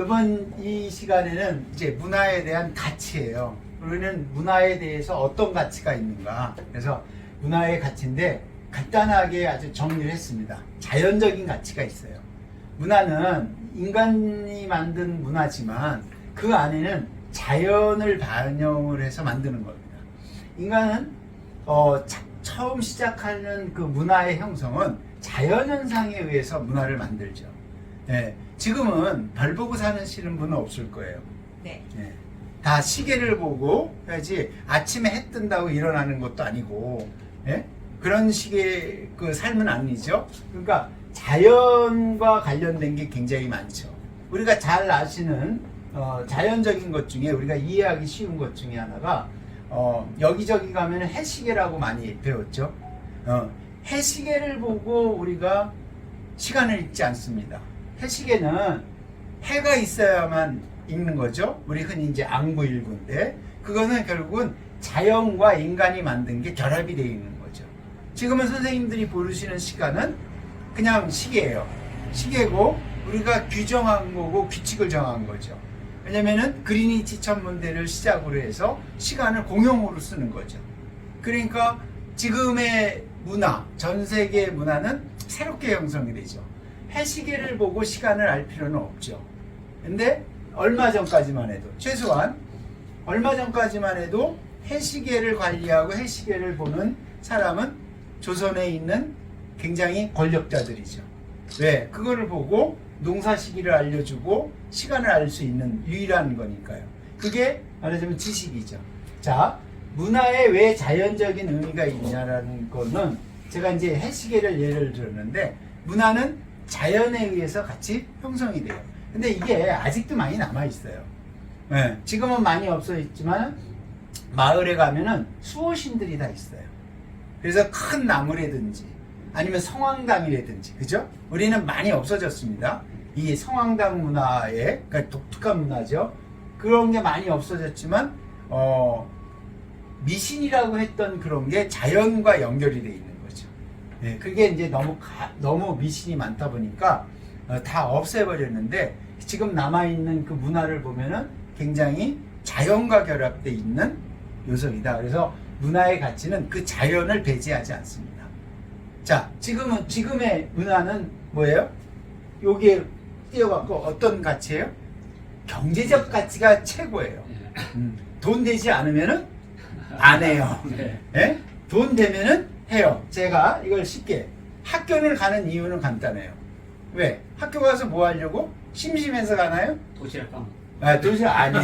이번 이 시간에는 이제 문화에 대한 가치예요. 우리는 문화에 대해서 어떤 가치가 있는가. 그래서 문화의 가치인데 간단하게 아주 정리를 했습니다. 자연적인 가치가 있어요. 문화는 인간이 만든 문화지만 그 안에는 자연을 반영을 해서 만드는 겁니다. 인간은 처음 시작하는 그 문화의 형성은 자연현상에 의해서 문화를 만들죠. 네, 지금은 별 보고 사시는 분은 없을 거예요. 네. 네, 다 시계를 보고 해야지 아침에 해 뜬다고 일어나는 것도 아니고, 네? 그런 식의 그 삶은 아니죠. 그러니까 자연과 관련된 게 굉장히 많죠. 우리가 잘 아시는 자연적인 것 중에 우리가 이해하기 쉬운 것 중에 하나가 여기저기 가면 해시계라고 많이 배웠죠. 해시계를 보고 우리가 시간을 읽지 않습니다. 해시계는 해가 있어야만 읽는 거죠. 우리 흔히 이제 앙부일구인데 그거는 결국은 자연과 인간이 만든 게 결합이 되어 있는 거죠. 지금은 선생님들이 보시는 시간은 그냥 시계예요. 시계고 우리가 규정한 거고 규칙을 정한 거죠. 왜냐면은 그리니치 천문대를 시작으로 해서 시간을 공용으로 쓰는 거죠. 그러니까 지금의 문화, 전 세계의 문화는 새롭게 형성이 되죠. 해시계를 보고 시간을 알 필요는 없죠. 근데 얼마 전까지만 해도, 최소한 얼마 전까지만 해도 해시계를 관리하고 해시계를 보는 사람은 조선에 있는 굉장히 권력자들이죠. 왜? 그거를 보고 농사 시기를 알려주고 시간을 알 수 있는 유일한 거니까요. 그게 말하자면 지식이죠. 자, 문화에 왜 자연적인 의미가 있냐라는 거는 제가 이제 해시계를 예를 들었는데 문화는 자연에 의해서 같이 형성이 돼요. 근데 이게 아직도 많이 남아있어요. 네, 지금은 많이 없어졌지만 마을에 가면은 수호신들이 다 있어요. 그래서 큰 나무라든지 아니면 성황당이라든지, 그죠? 우리는 많이 없어졌습니다. 이 성황당 문화에, 그러니까 독특한 문화죠. 그런 게 많이 없어졌지만, 미신이라고 했던 그런 게 자연과 연결이 되어 있는 거죠. 예, 그게 이제 너무 미신이 많다 보니까 다 없애버렸는데, 지금 남아있는 그 문화를 보면은 굉장히 자연과 결합되어 있는 요소이다. 그래서 문화의 가치는 그 자연을 배제하지 않습니다. 자, 지금의 문화는 뭐예요? 여기에 띄어갖고 어떤 가치예요? 경제적 가치가 최고예요. 돈 되지 않으면은 안 해요. 예? 돈 되면은 해요. 제가 이걸 쉽게, 학교를 가는 이유는 간단해요. 왜? 학교 가서 뭐 하려고? 심심해서 가나요? 도시락 빵. 아, 도시락 아니.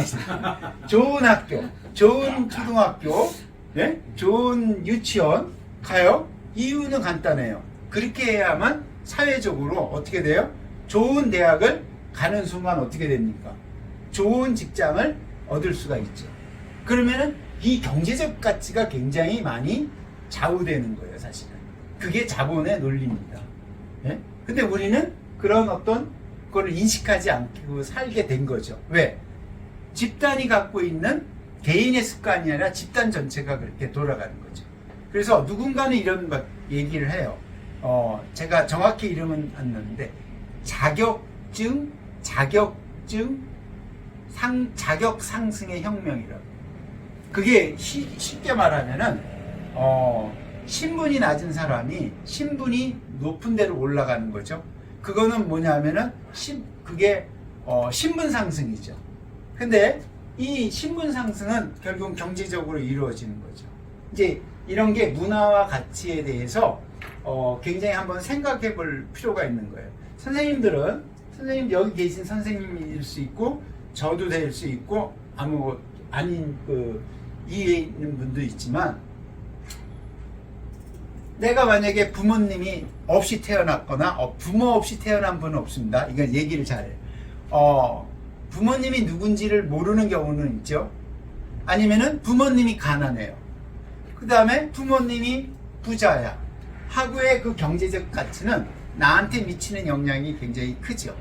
좋은 학교, 좋은 초등학교, 네? 좋은 유치원 가요. 이유는 간단해요. 그렇게 해야만 사회적으로 어떻게 돼요? 좋은 대학을 가는 순간 어떻게 됩니까? 좋은 직장을 얻을 수가 있죠. 그러면은 이 경제적 가치가 굉장히 많이 좌우되는 거예요, 사실은. 그게 자본의 논리입니다. 예? 근데 우리는 그런 어떤 그걸 인식하지 않고 살게 된 거죠. 왜? 집단이 갖고 있는 개인의 습관이 아니라 집단 전체가 그렇게 돌아가는 거죠. 그래서 누군가는 이런 얘기를 해요. 제가 정확히 이름은 안 나는데 자격 상승의 혁명이라고. 그게 쉽게 말하면은 신분이 낮은 사람이 신분이 높은 데로 올라가는 거죠. 그거는 뭐냐면은 그게 신분 상승이죠. 근데 이 신분 상승은 결국 경제적으로 이루어지는 거죠. 이제 이런 게 문화와 가치에 대해서 굉장히 한번 생각해 볼 필요가 있는 거예요. 선생님 여기 계신 선생님일 수 있고 저도 될 수 있고 아닌 이에 있는 분도 있지만, 내가 만약에 부모님이 없이 태어났거나 부모 없이 태어난 분은 없습니다. 이건 얘기를 잘해요. 부모님이 누군지를 모르는 경우는 있죠. 아니면은 부모님이 가난해요. 그 다음에 부모님이 부자야. 하고의 그 경제적 가치는 나한테 미치는 영향이 굉장히 크죠.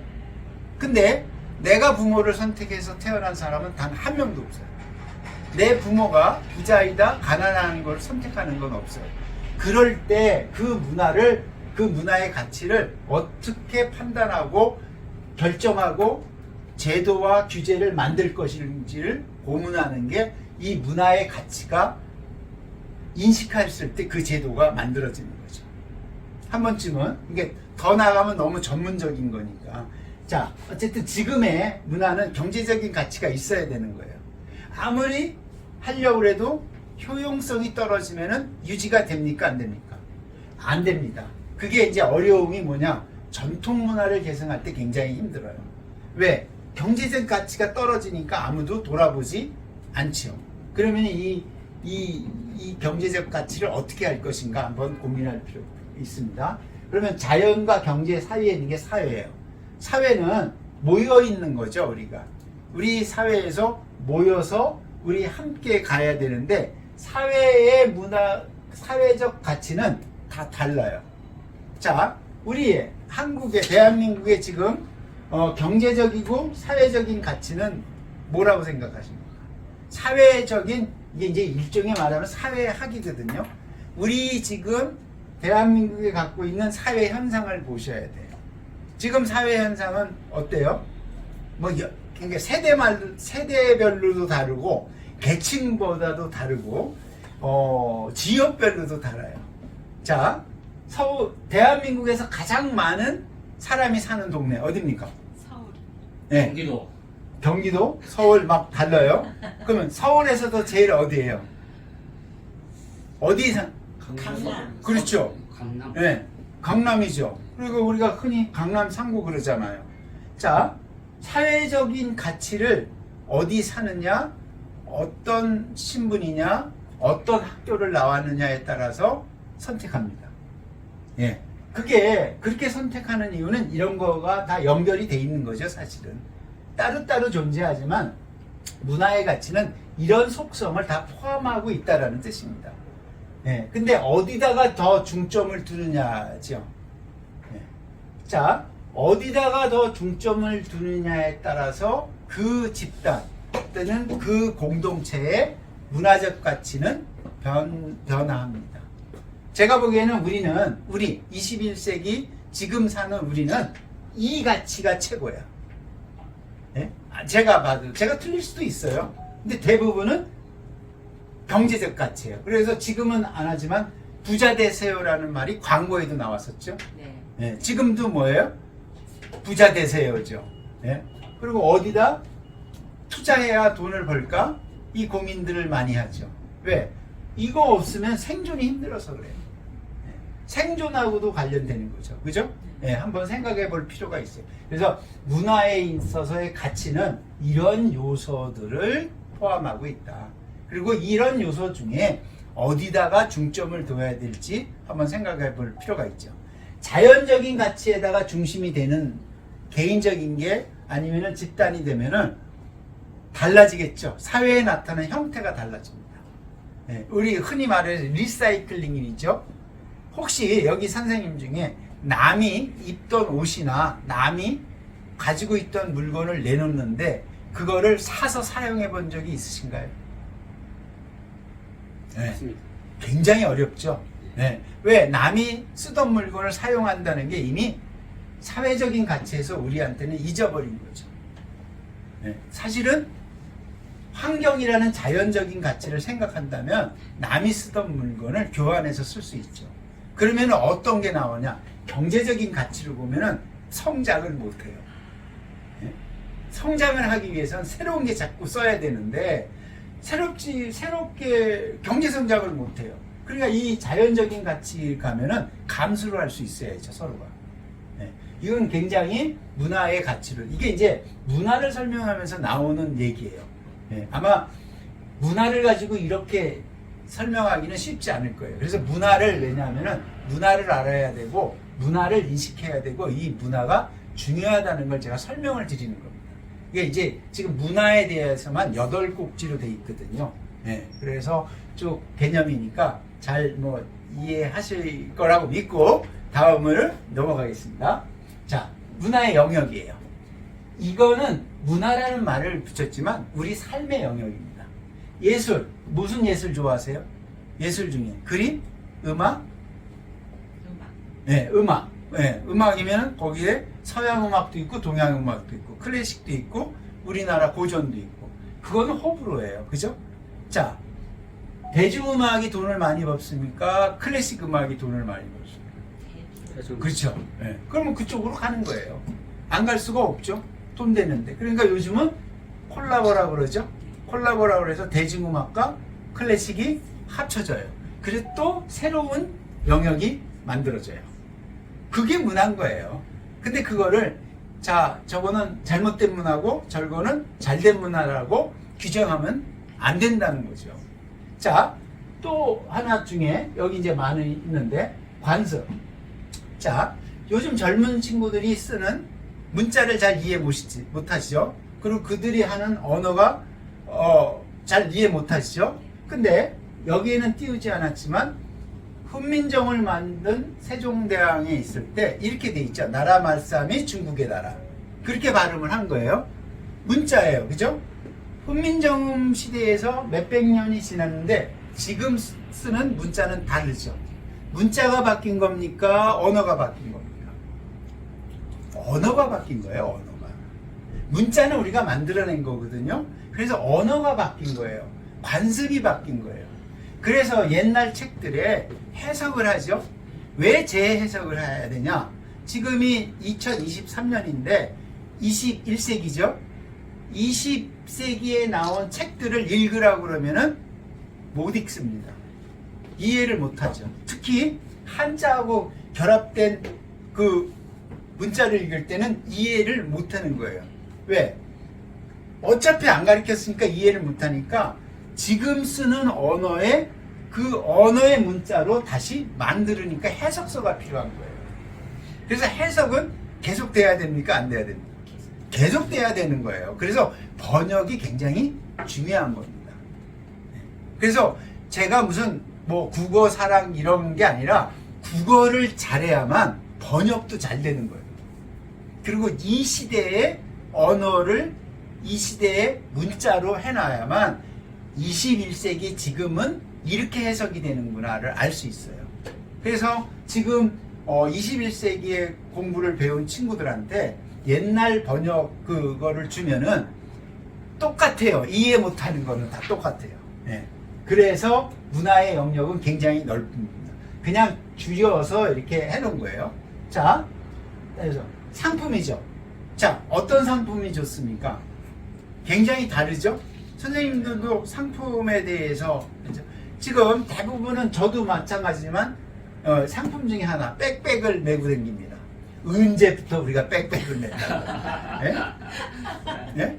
근데 내가 부모를 선택해서 태어난 사람은 단 한 명도 없어요. 내 부모가 부자이다 가난한 걸 선택하는 건 없어요. 그럴 때 그 문화의 가치를 어떻게 판단하고 결정하고 제도와 규제를 만들 것인지를 고민하는 게 이 문화의 가치가 인식했을 때 그 제도가 만들어지는 거죠. 한 번쯤은 이게 더 나가면 너무 전문적인 거니까. 자, 어쨌든 지금의 문화는 경제적인 가치가 있어야 되는 거예요. 아무리 하려고 해도 효용성이 떨어지면은 유지가 됩니까? 안 됩니까? 안 됩니다. 그게 이제 어려움이 뭐냐? 전통 문화를 계승할 때 굉장히 힘들어요. 왜? 경제적 가치가 떨어지니까 아무도 돌아보지 않죠. 그러면 이 경제적 가치를 어떻게 할 것인가 한번 고민할 필요가 있습니다. 그러면 자연과 경제 사이에 있는 게 사회예요. 사회는 모여 있는 거죠, 우리가. 우리 사회에서 모여서 우리 함께 가야 되는데 사회의 문화, 사회적 가치는 다 달라요. 자, 우리 한국의, 대한민국의 지금 경제적이고 사회적인 가치는 뭐라고 생각하십니까? 사회적인, 이게 이제 일종의 말하면 사회학이거든요. 우리 지금 대한민국에 갖고 있는 사회 현상을 보셔야 돼요. 지금 사회 현상은 어때요? 그러니까 세대별로도 다르고, 계층보다도 다르고, 지역별로도 달라요. 자, 대한민국에서 가장 많은 사람이 사는 동네 어디입니까? 서울. 네. 경기도, 서울 막 달라요. 그러면 서울에서도 제일 어디예요? 어디 강남. 그렇죠. 강남. 네, 강남이죠. 그리고 우리가 흔히 강남 3구 그러잖아요. 자, 사회적인 가치를 어디 사느냐, 어떤 신분이냐, 어떤 학교를 나왔느냐에 따라서 선택합니다. 예. 그게 그렇게 선택하는 이유는 이런 거가 다 연결이 돼 있는 거죠, 사실은. 따로따로 존재하지만 문화의 가치는 이런 속성을 다 포함하고 있다라는 뜻입니다. 예. 근데 어디다가 더 중점을 두느냐죠. 예. 자, 어디다가 더 중점을 두느냐에 따라서 그 집단 또는 그 공동체의 문화적 가치는 변화합니다. 제가 보기에는 우리 21세기 지금 사는 우리는 이 가치가 최고야. 예? 제가 봐도, 제가 틀릴 수도 있어요. 근데 대부분은 경제적 가치예요. 그래서 지금은 안 하지만 부자 되세요라는 말이 광고에도 나왔었죠. 네. 예, 지금도 뭐예요? 부자 되세요죠. 예? 그리고 어디다 투자해야 돈을 벌까? 이 고민들을 많이 하죠. 왜? 이거 없으면 생존이 힘들어서 그래요. 예, 생존하고도 관련되는 거죠. 그죠? 예, 한번 생각해 볼 필요가 있어요. 그래서 문화에 있어서의 가치는 이런 요소들을 포함하고 있다. 그리고 이런 요소 중에 어디다가 중점을 둬야 될지 한번 생각해 볼 필요가 있죠. 자연적인 가치에다가 중심이 되는 개인적인 게 아니면은 집단이 되면은 달라지겠죠. 사회에 나타나는 형태가 달라집니다. 예, 우리 흔히 말해서 리사이클링이죠. 혹시 여기 선생님 중에 남이 입던 옷이나 남이 가지고 있던 물건을 내놓는데 그거를 사서 사용해 본 적이 있으신가요? 네. 굉장히 어렵죠. 네. 왜? 남이 쓰던 물건을 사용한다는 게 이미 사회적인 가치에서 우리한테는 잊어버린 거죠. 네. 사실은 환경이라는 자연적인 가치를 생각한다면 남이 쓰던 물건을 교환해서 쓸 수 있죠. 그러면 어떤 게 나오냐? 경제적인 가치를 보면은 성장을 못해요. 네? 성장을 하기 위해서는 새로운 게 자꾸 써야 되는데 새롭게 경제 성장을 못해요. 그러니까 이 자연적인 가치 가면은 감수를 할 수 있어야죠, 서로가. 네. 이건 굉장히 문화의 가치를, 이게 이제 문화를 설명하면서 나오는 얘기예요. 네. 아마 문화를 가지고 이렇게 설명하기는 쉽지 않을 거예요. 그래서 문화를, 왜냐하면은 문화를 알아야 되고 문화를 인식해야 되고 이 문화가 중요하다는 걸 제가 설명을 드리는 겁니다. 이게 이제 지금 문화에 대해서만 8꼭지로 돼 있거든요. 네, 그래서 쭉 개념이니까 잘 이해하실 거라고 믿고 다음을 넘어가겠습니다. 자, 문화의 영역이에요. 이거는 문화라는 말을 붙였지만 우리 삶의 영역입니다. 예술, 무슨 예술 좋아하세요? 예술 중에 그림, 음악? 네, 음악. 예, 음악이면 거기에 서양 음악도 있고 동양 음악도 있고 클래식도 있고 우리나라 고전도 있고 그거는 호불호예요. 그죠? 자, 대중음악이 돈을 많이 벌습니까? 클래식 음악이 돈을 많이 벌습니까? 그렇죠. 예. 그러면 그쪽으로 가는 거예요. 안 갈 수가 없죠. 돈 되는데. 그러니까 요즘은 콜라보라 그러죠. 콜라보라 그래서 대중음악과 클래식이 합쳐져요. 그래서 또 새로운 영역이 만들어져요. 그게 문화인 거예요. 근데 그거를 자, 저거는 잘못된 문화고 저거는 잘된 문화라고 규정하면 안 된다는 거죠. 자, 또 하나 중에 여기 이제 많이 있는데 관습. 자, 요즘 젊은 친구들이 쓰는 문자를 잘 이해 못하시죠? 그리고 그들이 하는 언어가 잘 이해 못하시죠? 근데 여기에는 띄우지 않았지만 훈민정음을 만든 세종대왕에 있을 때 이렇게 돼 있죠. 나라 말싸움이 중국의 나라. 그렇게 발음을 한 거예요. 문자예요. 그죠? 훈민정음 시대에서 몇백 년이 지났는데 지금 쓰는 문자는 다르죠. 문자가 바뀐 겁니까? 언어가 바뀐 겁니까? 언어가 바뀐 거예요. 언어가. 문자는 우리가 만들어낸 거거든요. 그래서 언어가 바뀐 거예요. 관습이 바뀐 거예요. 그래서 옛날 책들에 해석을 하죠. 왜 재해석을 해야 되냐? 지금이 2023년인데 21세기죠. 20세기에 나온 책들을 읽으라고 그러면은 못 읽습니다. 이해를 못하죠. 특히 한자하고 결합된 그 문자를 읽을 때는 이해를 못하는 거예요. 왜? 어차피 안 가르쳤으니까 이해를 못하니까 지금 쓰는 언어의 그 언어의 문자로 다시 만들으니까 해석서가 필요한 거예요. 그래서 해석은 계속 돼야 됩니까? 안 돼야 됩니까? 계속 돼야 되는 거예요. 그래서 번역이 굉장히 중요한 겁니다. 그래서 제가 무슨 뭐 국어 사랑 이런 게 아니라 국어를 잘해야만 번역도 잘 되는 거예요. 그리고 이 시대의 언어를 이 시대의 문자로 해놔야만 21세기 지금은 이렇게 해석이 되는구나를 알 수 있어요. 그래서 지금 21세기의 공부를 배운 친구들한테 옛날 번역 그거를 주면은 똑같아요. 이해 못하는 거는 다 똑같아요. 네. 그래서 문화의 영역은 굉장히 넓습니다. 그냥 줄여서 이렇게 해놓은 거예요. 자, 그래서 상품이죠. 자, 어떤 상품이 좋습니까? 굉장히 다르죠? 선생님들도 상품에 대해서 지금 대부분은 저도 마찬가지지만 상품 중에 하나 백백을 메고 다닙니다. 언제부터 우리가 백백을 맸다고? 예? 예?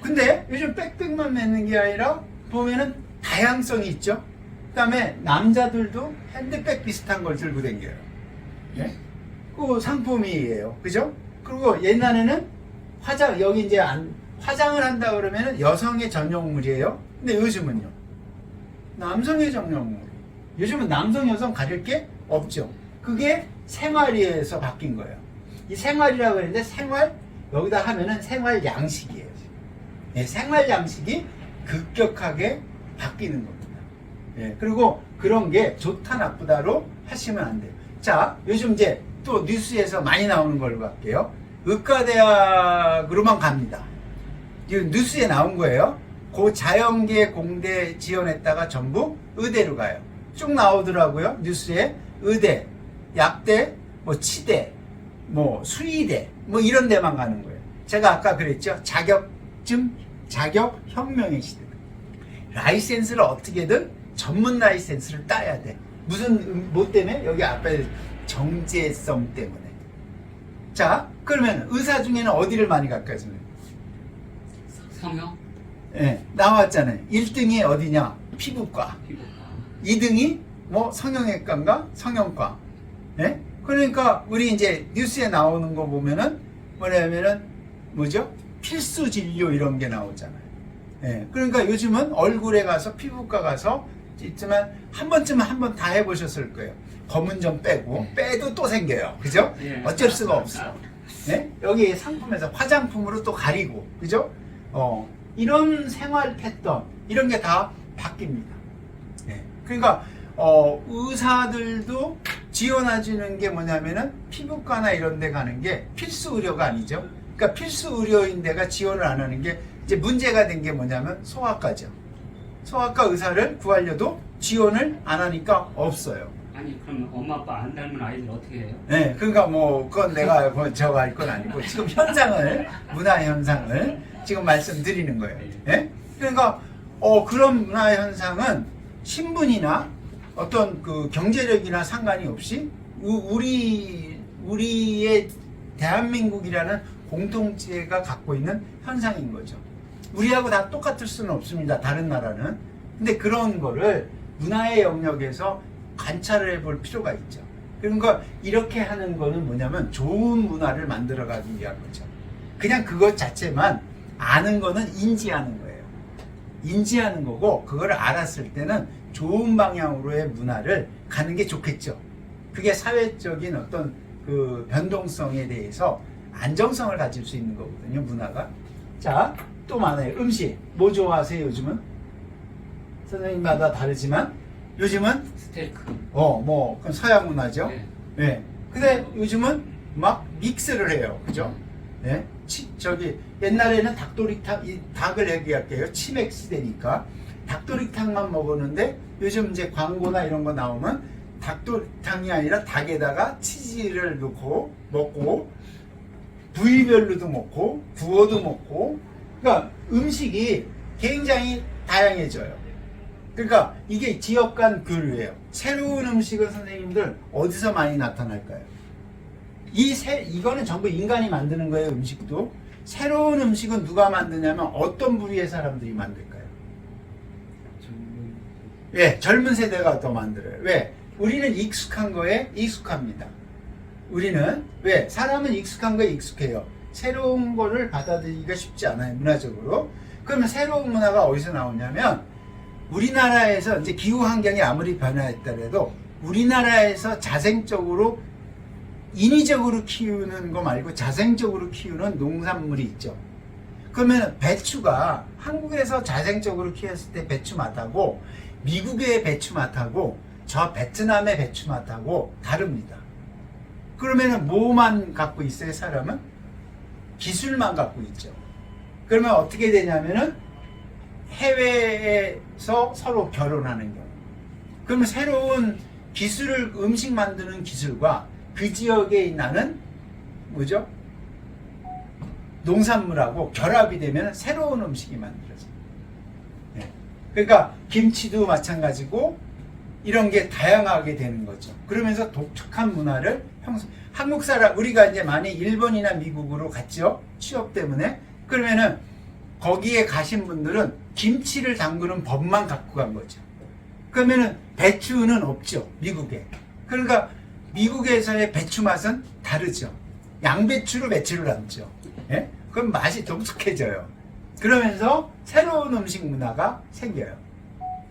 근데 요즘 백백만 매는 게 아니라 보면은 다양성이 있죠. 그 다음에 남자들도 핸드백 비슷한 걸 들고 다녀요. 예? 그 상품이에요. 그죠? 그리고 옛날에는 화장, 여기 이제 화장을 한다 그러면은 여성의 전용물이에요. 근데 요즘은요? 남성의 전용물. 요즘은 남성, 여성 가릴 게 없죠. 그게 생활에서 바뀐 거예요. 이 생활이라고 하는데 생활, 여기다 하면은 생활 양식이에요. 예, 생활 양식이 급격하게 바뀌는 겁니다. 예, 그리고 그런 게 좋다 나쁘다로 하시면 안 돼요. 자, 요즘 이제 또 뉴스에서 많이 나오는 걸로 갈게요. 의과대학으로만 갑니다. 이 뉴스에 나온 거예요. 그 자연계 공대 지원했다가 전부 의대로 가요. 쭉 나오더라고요. 뉴스에 의대, 약대, 뭐 치대, 뭐 수의대, 뭐 이런 데만 가는 거예요. 제가 아까 그랬죠. 자격증, 자격혁명의 시대. 라이센스를 어떻게든 전문 라이센스를 따야 돼. 무슨 뭐 때문에? 여기 앞에 정제성 때문에. 자, 그러면 의사 중에는 어디를 많이 갈까요? 성형? 예, 나왔잖아요. 1등이 어디냐? 피부과. 2등이 뭐 성형외과인가? 성형과. 예? 그러니까 우리 이제 뉴스에 나오는 거 보면은 뭐냐면은 뭐죠? 필수 진료 이런 게 나오잖아요. 예. 그러니까 요즘은 얼굴에 가서 피부과 가서 있지만 한 번쯤은 한 번 다 해보셨을 거예요. 검은 점 빼도 또 생겨요. 그죠? 예. 어쩔 수가 없어. 예? 여기 상품에서 화장품으로 또 가리고, 그죠? 이런 생활 패턴, 이런 게 다 바뀝니다. 예. 그러니까, 의사들도 지원해주는 게 뭐냐면은 피부과나 이런 데 가는 게 필수 의료가 아니죠. 그러니까 필수 의료인 데가 지원을 안 하는 게 이제 문제가 된 게 뭐냐면 소아과죠. 소아과 의사를 구하려도 지원을 안 하니까 없어요. 아니 그럼 엄마 아빠 안 닮은 아이들 어떻게 해요? 네, 그러니까 뭐 그건 내가 뭐 저거 할 건 아니고 지금 현상을 문화 현상을 지금 말씀드리는 거예요. 예? 그러니까 그런 문화 현상은 신분이나 어떤 그 경제력이나 상관이 없이 우리의 대한민국이라는 공통체가 갖고 있는 현상인 거죠. 우리하고 다 똑같을 수는 없습니다. 다른 나라는. 근데 그런 거를 문화의 영역에서 관찰을 해볼 필요가 있죠. 그러니까 이렇게 하는 거는 뭐냐면 좋은 문화를 만들어가기 위한 거죠. 그냥 그것 자체만 아는 거는 인지하는 거예요. 인지하는 거고 그걸 알았을 때는 좋은 방향으로의 문화를 가는 게 좋겠죠. 그게 사회적인 어떤 그 변동성에 대해서 안정성을 가질 수 있는 거거든요. 문화가. 자, 또 많아요. 음식. 뭐 좋아하세요 요즘은? 선생님마다 다르지만 요즘은 스테이크. 그건 서양 문화죠. 네. 네. 근데 요즘은 막 믹스를 해요. 그죠? 네. 저기 옛날에는 닭도리탕, 이 닭을 얘기할게요. 치맥 시대니까 닭도리탕만 먹었는데 요즘 이제 광고나 이런 거 나오면 닭도리탕이 아니라 닭에다가 치즈를 넣고 먹고 부위별로도 먹고 구워도 먹고, 그러니까 음식이 굉장히 다양해져요. 그러니까 이게 지역 간 교류예요. 새로운 음식은 선생님들 어디서 많이 나타날까요? 이거는 전부 인간이 만드는 거예요. 음식도. 새로운 음식은 누가 만드냐면 어떤 부류의 사람들이 만들까요? 예, 젊은 세대가 더 만들어요. 왜? 우리는 익숙한 거에 익숙합니다. 우리는 왜? 사람은 익숙한 거에 익숙해요. 새로운 거를 받아들이기가 쉽지 않아요. 문화적으로. 그러면 새로운 문화가 어디서 나오냐면 우리나라에서 이제 기후 환경이 아무리 변화했더라도 우리나라에서 자생적으로 인위적으로 키우는 거 말고 자생적으로 키우는 농산물이 있죠. 그러면 배추가 한국에서 자생적으로 키웠을 때 배추 맛하고 미국의 배추 맛하고 저 베트남의 배추 맛하고 다릅니다. 그러면 뭐만 갖고 있어요? 사람은 기술만 갖고 있죠. 그러면 어떻게 되냐면은 해외에서 서로 결혼하는 경우. 그러면 새로운 기술을 음식 만드는 기술과 그 지역에 나는 뭐죠? 농산물하고 결합이 되면 새로운 음식이 만들어져요. 네. 그러니까 김치도 마찬가지고 이런 게 다양하게 되는 거죠. 그러면서 독특한 문화를 한국 사람, 우리가 이제 많이 일본이나 미국으로 갔죠. 취업 때문에. 그러면은 거기에 가신 분들은 김치를 담그는 법만 갖고 간 거죠. 그러면은 배추는 없죠. 미국에. 그러니까 미국에서의 배추 맛은 다르죠. 양배추로 배추를 담죠. 예? 그럼 맛이 독특해져요. 그러면서 새로운 음식 문화가 생겨요.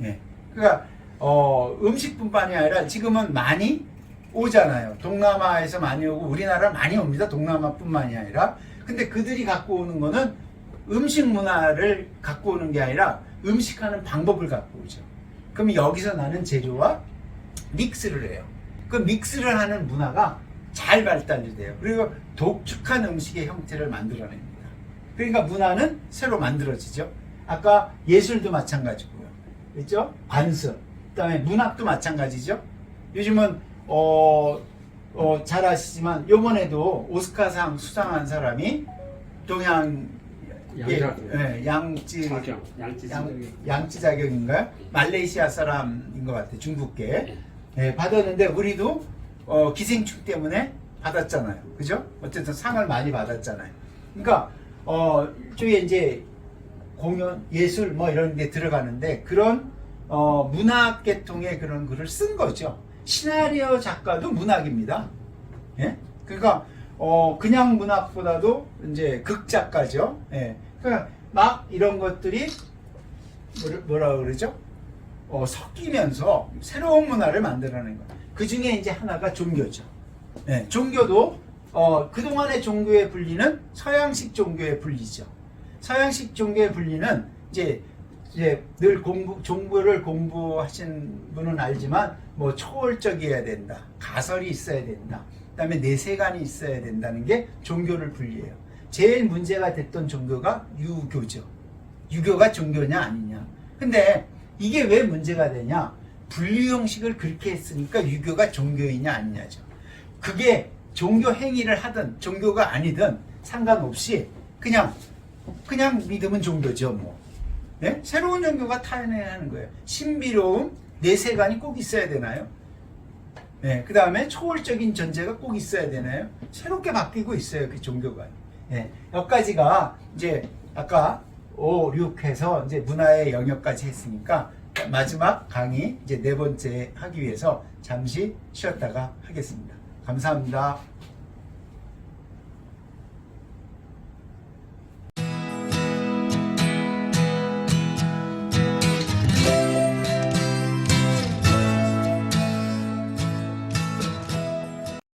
예. 그러니까 음식뿐만이 아니라 지금은 많이 오잖아요. 동남아에서 많이 오고 우리나라 많이 옵니다. 동남아뿐만이 아니라. 근데 그들이 갖고 오는 거는 음식 문화를 갖고 오는 게 아니라 음식하는 방법을 갖고 오죠. 그럼 여기서 나는 재료와 믹스를 해요. 그 믹스를 하는 문화가 잘 발달이 돼요. 그리고 독특한 음식의 형태를 만들어냅니다. 그러니까 문화는 새로 만들어지죠. 아까 예술도 마찬가지고요. 그렇죠? 관습. 그다음에 문학도 마찬가지죠. 요즘은 잘 아시지만 요번에도 오스카상 수상한 사람이 양찌 자격인가요? 말레이시아 사람인 것 같아요. 중국계. 예, 받았는데 우리도 기생충 때문에 받았잖아요. 그죠? 어쨌든 상을 많이 받았잖아요. 그러니까 일종의 이제 공연, 예술 뭐 이런 데 들어가는데 그런 문학 계통의 그런 글을 쓴 거죠. 시나리오 작가도 문학입니다. 예? 그러니까 그냥 문학보다도 이제 극 작가죠. 예. 그러니까 막 이런 것들이 뭐라 그러죠? 섞이면서 새로운 문화를 만들어내는 거예요. 그 중에 이제 하나가 종교죠. 예. 종교도 그동안의 종교의 분리는 서양식 종교의 분리죠. 서양식 종교의 분리는 이제 늘 종교를 공부하신 분은 알지만 뭐 초월적이어야 된다, 가설이 있어야 된다, 그다음에 내세관이 있어야 된다는 게 종교를 분리해요. 제일 문제가 됐던 종교가 유교죠. 유교가 종교냐 아니냐. 근데 이게 왜 문제가 되냐? 분류 형식을 그렇게 했으니까 유교가 종교이냐 아니냐죠. 그게 종교 행위를 하든 종교가 아니든 상관없이 그냥 믿으면 종교죠 뭐. 네? 새로운 종교가 타인해야 하는 거예요. 신비로움, 내세관이 꼭 있어야 되나요? 네, 그 다음에 초월적인 전제가 꼭 있어야 되나요? 새롭게 바뀌고 있어요, 그 종교가. 네, 여기까지가 이제 아까 5, 6 해서 이제 문화의 영역까지 했으니까 마지막 강의 이제 네 번째 하기 위해서 잠시 쉬었다가 하겠습니다. 감사합니다.